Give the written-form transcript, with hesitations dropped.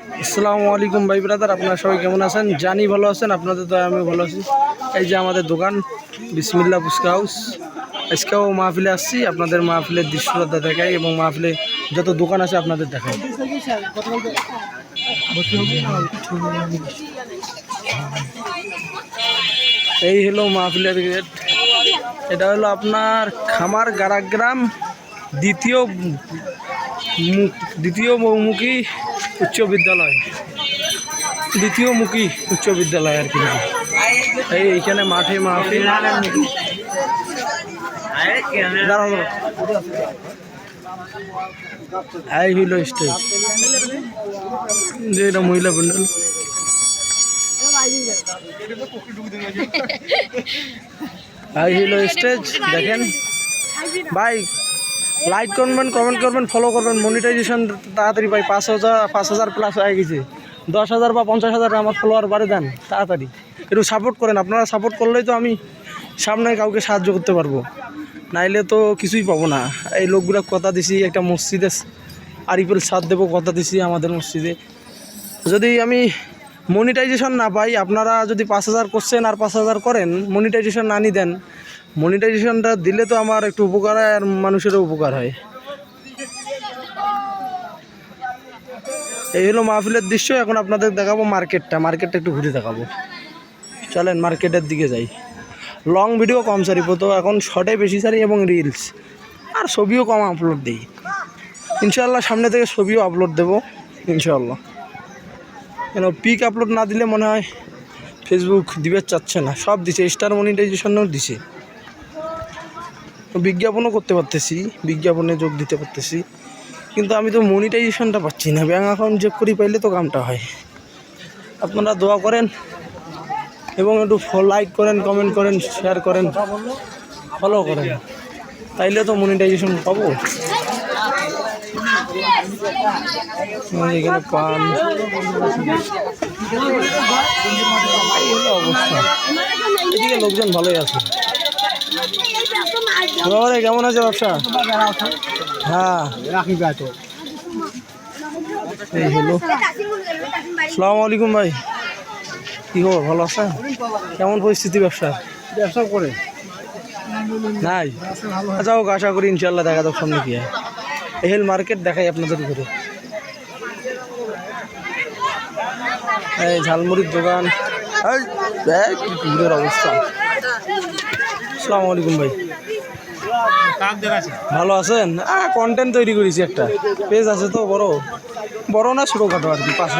আসসালামু আলাইকুম ভাই ব্রাদার, আপনারা সবাই কেমন আছেন? জানি ভালো আছেন, আপনাদের তো আমি ভালো আছি। এই যে আমাদের দোকান বিসমিল্লাহ ফুচকা হাউস। আজকেও মাহফিলে আসছি, আপনাদের মাহফিলের দৃশ্যটা দেখাই এবং মাহফিলে যত দোকান আছে আপনাদের দেখাই। এই হলো মাহফিলের গেট। এটা হলো আপনার খামার গারাগ্রাম দ্বিতীয় বহুমুখী উচ্চ বিদ্যালয়, দ্বিতীয়মুখী উচ্চ বিদ্যালয় আর কি। এইখানে মাঠে মাহফিল। এই হইল স্টেজ, যে এটা মহিলা প্যান্ডেল। এই হইল স্টেজ, দেখেন ভাই। লাইক করবেন, কমেন্ট করবেন, ফলো করবেন। মনিটাইজেশন তাড়াতাড়ি পাই। 5,000 প্লাস হয়ে গেছে। 10,000 বা 50,000 আমার ফলোয়ার বাড়ে দেন তাড়াতাড়ি। একটু সাপোর্ট করেন, আপনারা সাপোর্ট করলেই তো আমি সামনে কাউকে সাহায্য করতে পারবো, নাইলে তো কিছুই পাবো না। এই লোকগুলো কথা দিছি, একটা মসজিদে আরিফেল ছাদ দেবো কথা দিছি আমাদের মসজিদে। যদি আমি মনিটাইজেশন না পাই, আপনারা যদি 5,000 করছেন আর 5,000 করেন, মনিটাইজেশন না দেন, মনিটাইজেশনটা দিলে তো আমার একটু উপকার হয় আর মানুষেরও উপকার হয়। এই হলো মাহফিলের দৃশ্য। এখন আপনাদের দেখাবো মার্কেটটা একটু ঘুরে দেখাবো। চলেন মার্কেটের দিকে যাই। লং ভিডিও কম সারিব তো, এখন শর্টে বেশি সারি এবং রিলস, আর ছবিও কম আপলোড দিই। ইনশাআল্লাহ সামনে থেকে ছবিও আপলোড দেবো ইনশাআল্লাহ। কেন পিক আপলোড না দিলে মনে হয় ফেসবুক দিবে চাচ্ছে না। সব দিছে, স্টার মনিটাইজেশনও দিছে, বিজ্ঞাপনও করতে পারতেছি, বিজ্ঞাপনে যোগ দিতে পারতেছি, কিন্তু আমি তো মনিটাইজেশনটা পাচ্ছি না। ব্যাঙ্ক অ্যাকাউন্ট যোগ করি পাইলে তো কামটা হয়। আপনারা দোয়া করেন এবং একটু লাইক করেন, কমেন্ট করেন, শেয়ার করেন, ফলো করেন, তাইলে তো মনিটাইজেশন পাবো। এখানে পান অবস্থা, এদিকে লোকজন ভালোই আছে। কেমন আছে ব্যবসা? হ্যাঁ, এই হলো। আসসালামু আলাইকুম ভাই, কি খবর? ভালো আছেন? কেমন পরিস্থিতি ব্যবসা করে নাই? আচ্ছা হোক, আশা করি ইনশাল্লাহ দেখা যাক সামনে কি হয়। এই হল মার্কেট, দেখাই আপনাদের ঘুরে। এই ঝালমুড়ির দোকান, অবস্থা। আসসালামু আলাইকুম ভাই, ভালো আছেন? কন্টেন্ট তৈরি করেছি, একটা পেজ আছে তো, বড় না ছোটোখাটো আর কি।